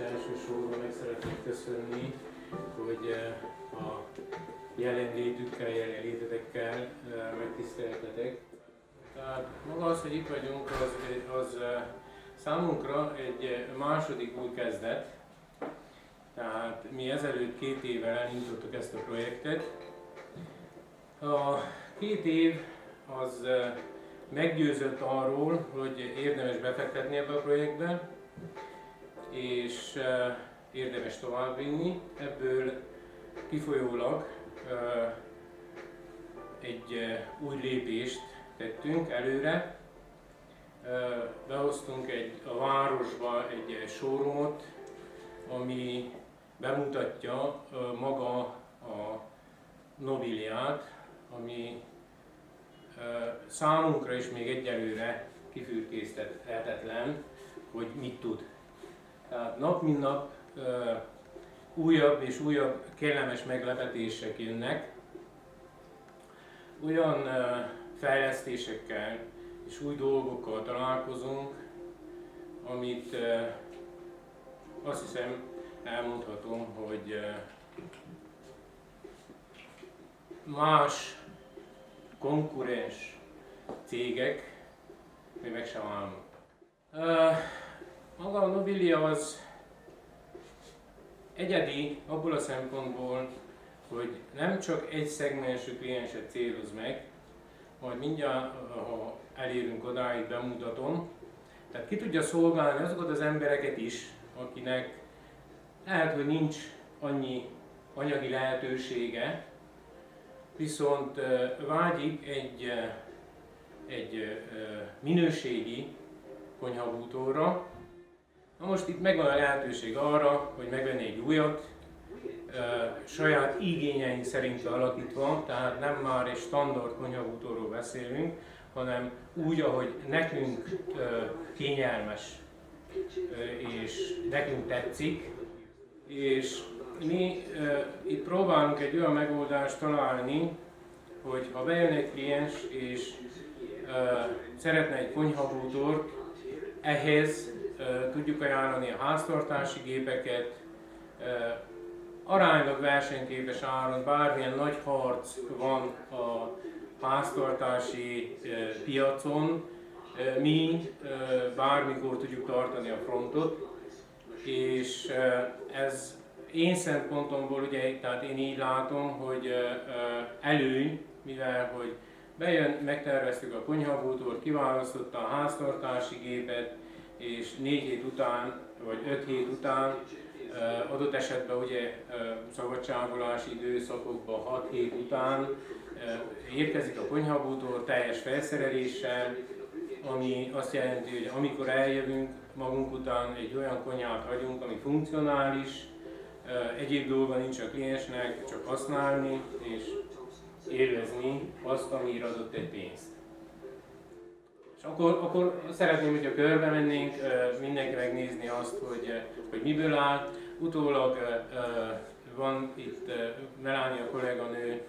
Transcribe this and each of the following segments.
elsősorban meg szeretném köszönni, hogy a jelenlétükkel, jelenlétetekkel megtiszteltetek. Tehát maga az, hogy itt vagyunk, az számunkra egy második új kezdet. Tehát mi ezelőtt 2 évvel elindítottuk ezt a projektet. A 2 év az meggyőzött arról, hogy érdemes befektetni ebbe a projektbe, és érdemes továbbvinni. Ebből kifolyólag egy új lépést tettünk előre. Behoztunk a városba egy showroomot, ami bemutatja maga a Nobiliát, ami számunkra is még egyelőre kifürkésztethetetlen, hogy mit tud. Tehát nap mint nap újabb és újabb kellemes meglepetések jönnek, olyan fejlesztésekkel és új dolgokkal találkozunk, amit azt hiszem elmondhatom, hogy más konkurens cégek még meg sem állnak. Maga a Nobilia az egyedi abból a szempontból, hogy nem csak egy szegmensű klienset céloz meg, majd mindjárt, ha elérünk odáig, bemutatom. Tehát ki tudja szolgálni azokat az embereket is, akinek lehet, hogy nincs annyi anyagi lehetősége, viszont vágyik egy minőségi konyhabútorra. Na most itt megvan a lehetőség arra, hogy megvenni egy újat, saját igényeink szerint alakítva, tehát nem már egy standard konyhabútorról beszélünk, hanem úgy, ahogy nekünk kényelmes és nekünk tetszik. És mi itt próbálunk egy olyan megoldást találni, hogy ha bejön egy kliens és szeretne egy konyhabútort, ehhez tudjuk ajánlani a háztartási gépeket, aránylag versenyképes áron, bármilyen nagy harc van a háztartási piacon, mi bármikor tudjuk tartani a frontot, és ez én szempontomból, ugye, tehát én így látom, hogy előny, mivel hogy bejön, megterveztük a konyhabútort, kiválasztotta a háztartási gépet, és 4 hét után, vagy 5 hét után, adott esetben ugye szabadságolási időszakokban 6 hét után érkezik a konyhabútor teljes felszereléssel, ami azt jelenti, hogy amikor eljövünk, magunk után egy olyan konyhát hagyunk, ami funkcionális, egyéb dolga nincs a kliensnek, csak használni és élvezni azt, amire adott egy pénzt. És akkor szeretném, hogyha körbe mennénk, mindenki megnézni azt, hogy miből áll. Utólag van itt Melania kolléganő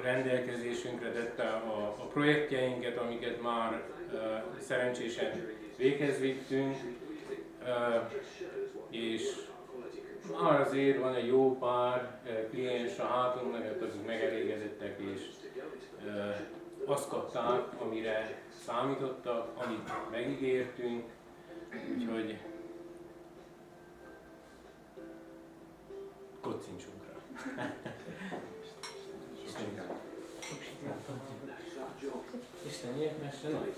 rendelkezésünkre tette a projektjeinket, amiket már szerencsésen véghez vittünk, és már azért van egy jó pár kliens a hátunk mögött, akik megelégedettek és azt kapták, amire számítottak, amit megígértünk, úgyhogy kocincsunk rá. Isten ilyet messe nagy.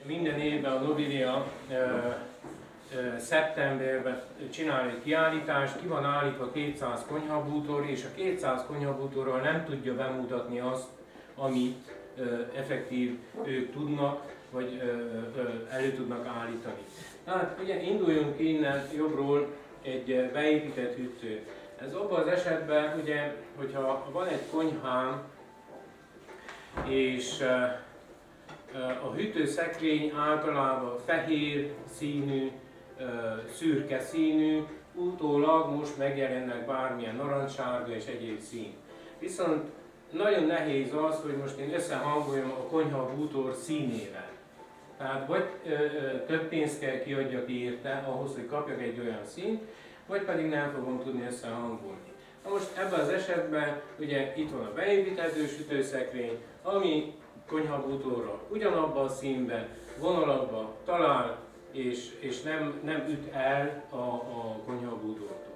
Minden évben a Nobilia szeptemberben csinál egy kiállítást, ki van állítva 200 konyhabútor, és a 200 konyhabútorral nem tudja bemutatni azt, amit effektív ők tudnak, vagy elő tudnak állítani. Tehát ugye induljunk innen jobbról egy beépített hűtő. Ez abban az esetben, ugye, hogyha van egy konyhám, és a hűtőszekrény általában fehér színű, szürke színű, utólag most megjelennek bármilyen narancssárga és egyéb szín. Viszont nagyon nehéz az, hogy most én összehangoljam a konyha bútor színével. Tehát vagy több pénzt kell kiadjak érte ahhoz, hogy kapjak egy olyan színt, vagy pedig nem fogom tudni összehangolni. Na most ebben az esetben ugye itt van a beépíthető sütőszekrény, ami konyhabútorral ugyanabban a színben, vonalakban talál, és nem üt el a konyhabútortól.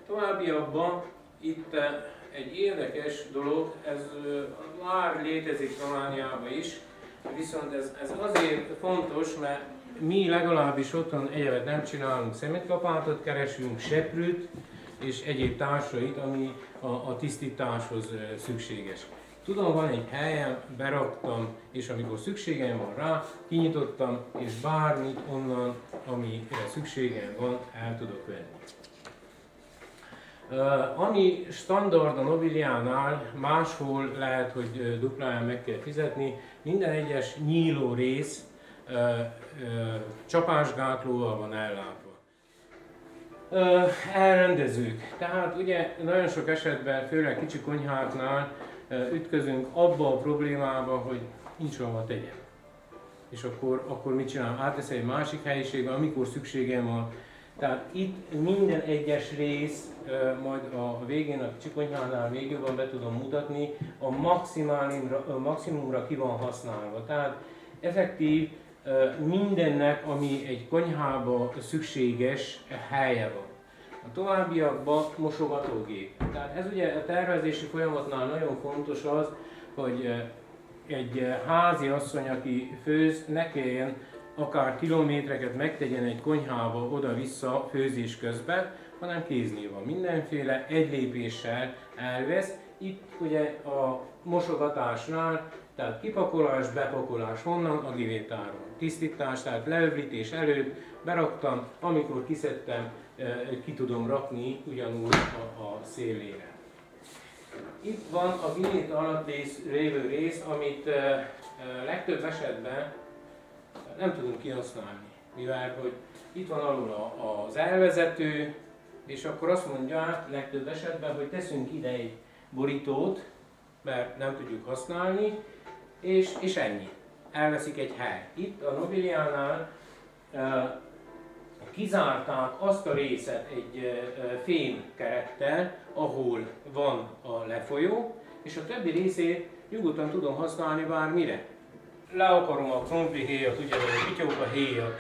Továbbiakban itt egy érdekes dolog, ez már létezik Romániában is, viszont ez azért fontos, mert mi legalábbis otthon egyébként nem csinálunk szemetkapátot, keresünk seprűt és egyéb társait, ami a tisztításhoz szükséges. Tudom, van egy helyem, beraktam, és amikor szükségem van rá, kinyitottam, és bármit onnan, amire szükségem van, el tudok venni. Ami standard a Nobiliánál, máshol lehet, hogy dupláján meg kell fizetni, minden egyes nyíló rész csapásgátlóval van ellátva. Elrendezők. Tehát ugye nagyon sok esetben, főleg kicsi konyháknál ütközünk abba a problémába, hogy nincs hova tegyem. És akkor mit csinálom? Átteszem egy másik helyiségbe, amikor szükségem van. Tehát itt minden egyes rész, majd a végén, a kicsi konyhánál még jobban be tudom mutatni, a maximumra ki van használva. Tehát effektív mindennek, ami egy konyhába szükséges, helye van. A továbbiakban mosogatógép. Tehát ez ugye a tervezési folyamatnál nagyon fontos az, hogy egy házi asszony, aki főz, ne kelljen akár kilométereket megtegyen egy konyhába oda-vissza főzés közben, hanem kéznél van mindenféle, egy lépéssel elvesz. Itt ugye a mosogatásnál, tehát kipakolás, bepakolás honnan, a givétáron. Tisztítás, tehát leöblítés előtt beraktam, amikor kiszedtem, ki tudom rakni ugyanúgy a szélére. Itt van a givét alatt lévő rész, amit legtöbb esetben nem tudunk kihasználni, mivel hogy itt van alul az elvezető, és akkor azt mondja legtöbb esetben, hogy teszünk ide egy borítót, mert nem tudjuk használni, és ennyi. Elveszik egy hely. Itt a Nobiliánál kizárták azt a részet egy fém kerettel, ahol van a lefolyó, és a többi részét nyugodtan tudom használni bármire. Le akarom a krumplihéjat, ugye a pityóka héjat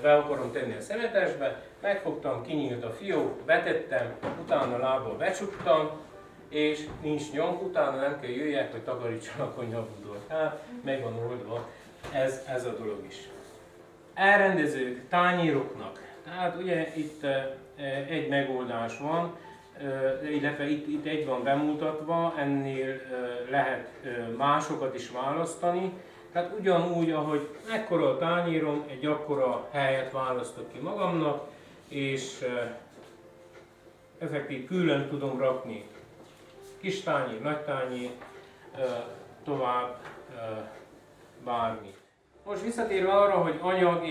be akarom tenni a szemetesbe, megfogtam, kinyílt a fiók, betettem, utána lábbal becsuktam, és nincs nyom, utána nem kell jöjjek, hogy takarítsam a konyhabúdort. Hát, meg van oldva ez a dolog is. Elrendezők tányéroknak. Tehát ugye itt egy megoldás van, illetve itt egy van bemutatva, ennél lehet másokat is választani. Tehát ugyanúgy, ahogy ekkora a tányérom, egy akkora helyet választok ki magamnak, és effektív külön tudom rakni kis tányér, nagy tányér, tovább bármit. Most visszatérve arra, hogy anyag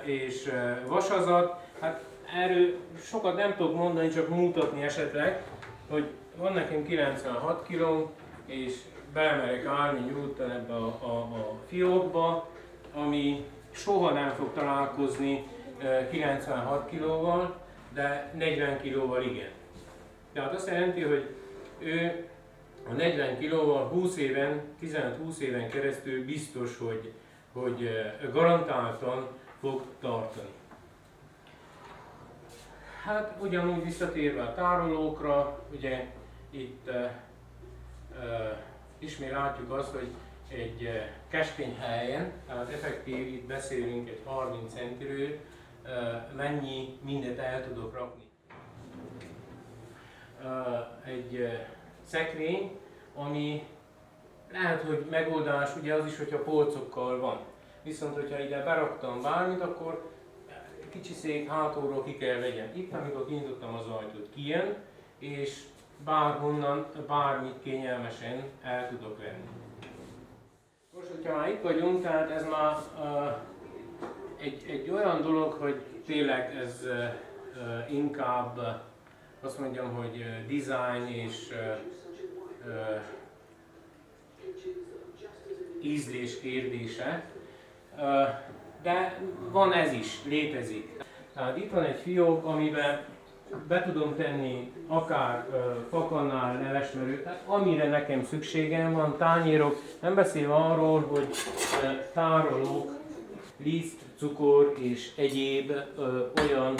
és vasazat, hát erről sokat nem tudok mondani, csak mutatni esetleg, hogy van nekem 96 kg, és belemerek állni nyugodtan ebbe a fiókba, ami soha nem fog találkozni 96 kg-val, de 40 kg-val igen. Tehát azt jelenti, hogy ő a 40 kg-val 15-20 éven keresztül biztos, hogy garantáltan fog tartani. Hát ugyanúgy visszatérve a tárolókra, ugye itt ismét látjuk azt, hogy egy keskeny helyen, tehát effektív, itt beszélünk egy 30 centiről, mennyi mindent el tudok rakni. Egy szekrény, ami lehet, hogy megoldás ugye az is, hogyha polcokkal van. Viszont, hogyha ide beraktam bármit, akkor kicsi szék hátulról ki kell vegyem. Itt, amikor kinyitottam az ajtót, kijön, és bárhonnan, bármit kényelmesen el tudok venni. Most, hogyha már itt vagyunk, tehát ez már egy olyan dolog, hogy tényleg ez inkább azt mondjam, hogy design és ízlés kérdése, de van ez is, létezik. Tehát itt van egy fiók, amiben be tudom tenni akár fakannál, levesmerőt, tehát amire nekem szükségem van, tányérok, nem beszélve arról, hogy tárolók, liszt, cukor és egyéb olyan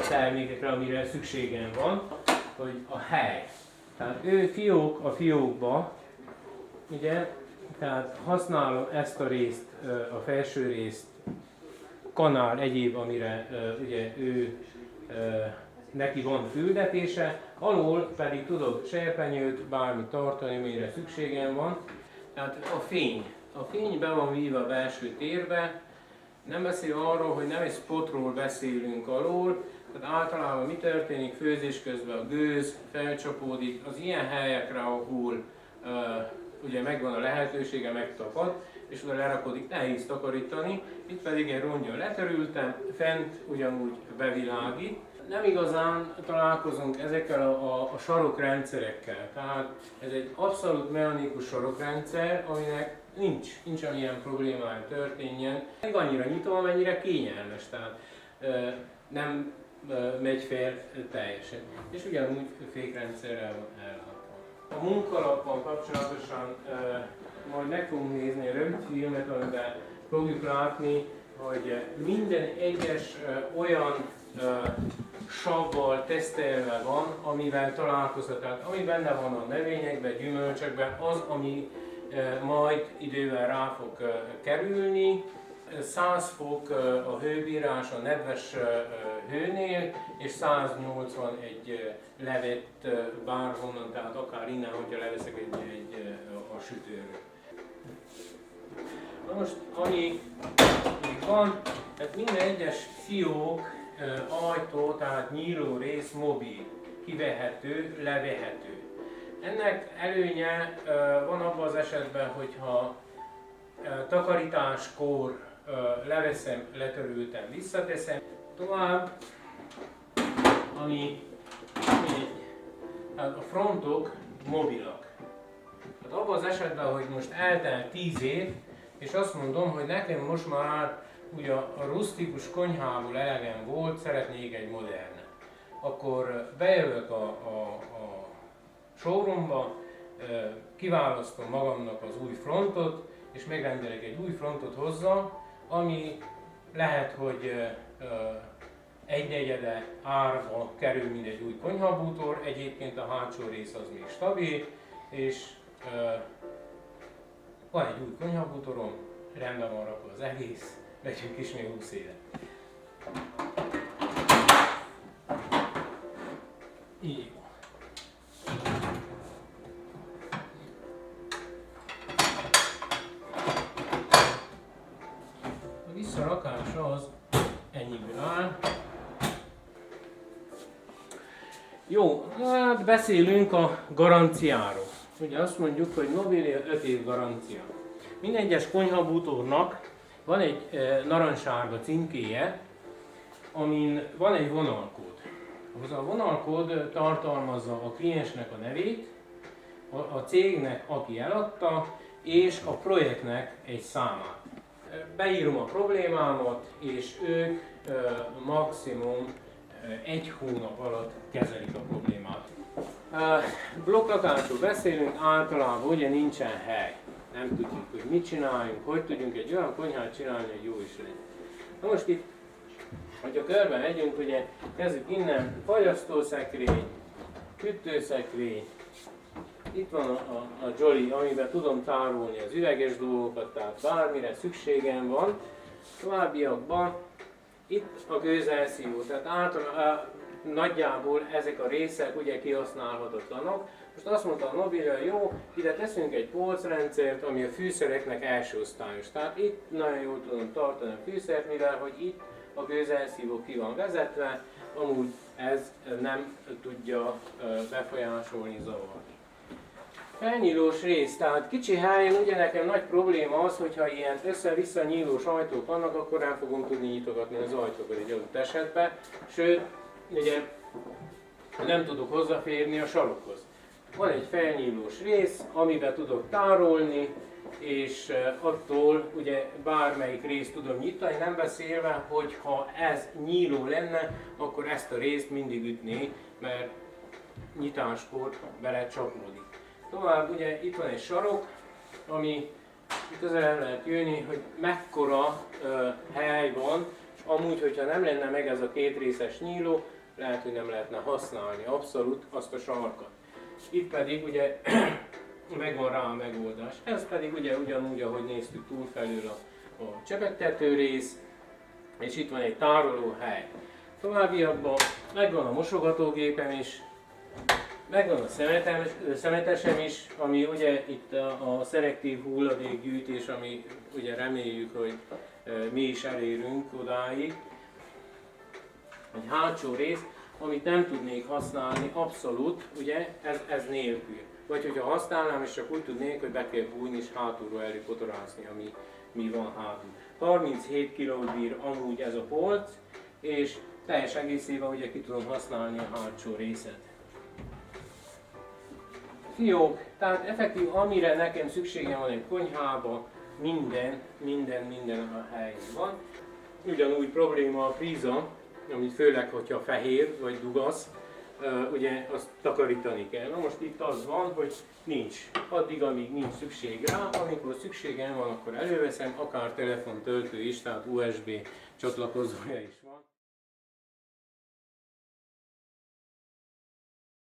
termékekre, amire szükségem van, hogy a hely. Tehát ő fiók a fiókba, ugye, tehát használom ezt a részt, a felső részt, kanál, egyéb, amire ugye ő neki van küldetése, alul pedig tudok serpenyőt, bármit tartani, amire szükségem van. Tehát a fény. A fény be van vívva a belső térbe, nem beszél arról, hogy nem egy spotról beszélünk alul, tehát általában mi történik főzés közben, a gőz felcsapódik, az ilyen helyekre, ahol ugye megvan a lehetősége, megtapad, és oda lerakodik, nehéz takarítani, itt pedig egy rongyal leterültem, fent ugyanúgy bevilágít. Nem igazán találkozunk ezekkel a sarokrendszerekkel, tehát ez egy abszolút mechanikus sarokrendszer, aminek nincs amilyen problémája történjen. Még annyira nyitom, amennyire kényelmes, tehát nem megy fel teljesen. És ugyanúgy fékrendszerrel van ellátva. A munkalappal kapcsolatosan majd meg fogunk nézni egy rövid filmet, amiben fogjuk látni, hogy minden egyes olyan savval tesztelve van, amivel találkozhat. Tehát ami benne van a növényekben, gyümölcsökben, az, ami majd idővel rá fog kerülni. 100 fok a hőbírás a nedves hőnél, és 181 levett bárhonnan, tehát akár innen, hogyha leveszek a sütőről. Na most, ami van, tehát minden egyes fiók, ajtó, tehát nyíló rész mobil, kivehető, levehető. Ennek előnye van abban az esetben, hogyha takarításkor leveszem, letörültem, visszateszem. Tovább, tehát a frontok mobilak. Tehát abban az esetben, hogy most eltelt 10 év, és azt mondom, hogy nekem most már ugye a rusztikus konyhából elegem volt, szeretnék egy modernet. Akkor bejövök a showroomba, kiválasztom magamnak az új frontot, és megrendelek egy új frontot hozzá, ami lehet, hogy egynegyede árba kerül, mint egy új konyhabútor, egyébként a hátsó rész az még stabil, és van egy új konyhabútorom, rendben van rakva az egész, megyünk is még 20 éve. Így. A visszarakás az ennyiből áll. Jó, hát beszélünk a garanciáról. Ugye azt mondjuk, hogy Nobilia 5 év garancia. Minden egyes konyhabútornak van egy narancssárga címkéje, amin van egy vonalkód. Az a vonalkód tartalmazza a kliensnek a nevét, a cégnek, aki eladta, és a projektnek egy számát. Beírom a problémámat, és ők maximum 1 hónap alatt kezelik a problémát. Blokklakásról beszélünk, általában ugye nincsen hely. Nem tudjuk, hogy mit csináljunk, hogy tudjunk egy olyan konyhát csinálni, hogy jó is legyen. Na most itt, hogyha körben megyünk, ugye kezdjük innen, fagyasztószekrény, hűtőszekrény, itt van a Jolly, amiben tudom tárolni az üveges dolgokat, tehát bármire szükségem van. Továbbiakban itt a gőzelszívó, tehát nagyjából ezek a részek ugye kihasználhatatlanok. Most azt mondta a Nobilia, jó, ide teszünk egy polcrendszert, ami a fűszereknek első osztályos. Tehát itt nagyon jól tudom tartani a fűszert, mivel hogy itt a gőzelszívó ki van vezetve, amúgy ez nem tudja befolyásolni zavart. Felnyílós rész, tehát kicsi helyen ugye nekem nagy probléma az, hogyha ilyen össze-vissza nyílós ajtók vannak, akkor nem fogom tudni nyitogatni az ajtókat egy adott esetben, sőt, ugye nem tudok hozzáférni a sarokhoz. Van egy felnyílós rész, amiben tudok tárolni, és attól ugye bármelyik részt tudom nyitani, nem beszélve, hogy ha ez nyíló lenne, akkor ezt a részt mindig ütné, mert nyitáskor belecsapódik. Tovább ugye itt van egy sarok, ami közel el lehet jönni, hogy mekkora hely van, és amúgy, hogyha nem lenne meg ez a kétrészes nyíló, lehet, hogy nem lehetne használni abszolút azt a sarkat. Itt pedig ugye megvan rá a megoldás. Ez pedig ugye ugyanúgy, ahogy néztük túlfelül a csepegtető rész, és itt van egy tárolóhely. Továbbiakban megvan a mosogatógépem is, megvan a szemetesem is, ami ugye itt a szelektív hulladékgyűjtés, ami ugye reméljük, hogy mi is elérünk odáig. Egy hátsó rész, amit nem tudnék használni abszolút, ugye ez nélkül. Vagy hogyha használnám, és csak úgy tudnék, hogy be kell bújni és hátulról előkotorászni, ami mi van hátul. 37 kg bír amúgy ez a polc, és teljes egészében ugye ki tudom használni a hátsó részet. Fiók, tehát effektív, amire nekem szükségem van egy konyhába, minden a helyén van. Ugyanúgy probléma a príza, amit főleg, hogyha fehér vagy dugasz, ugye azt takarítani kell. Na most itt az van, hogy nincs. Addig, amíg nincs szükség rá, amikor szükségem van, akkor előveszem, akár telefontöltő is, tehát USB csatlakozója is van.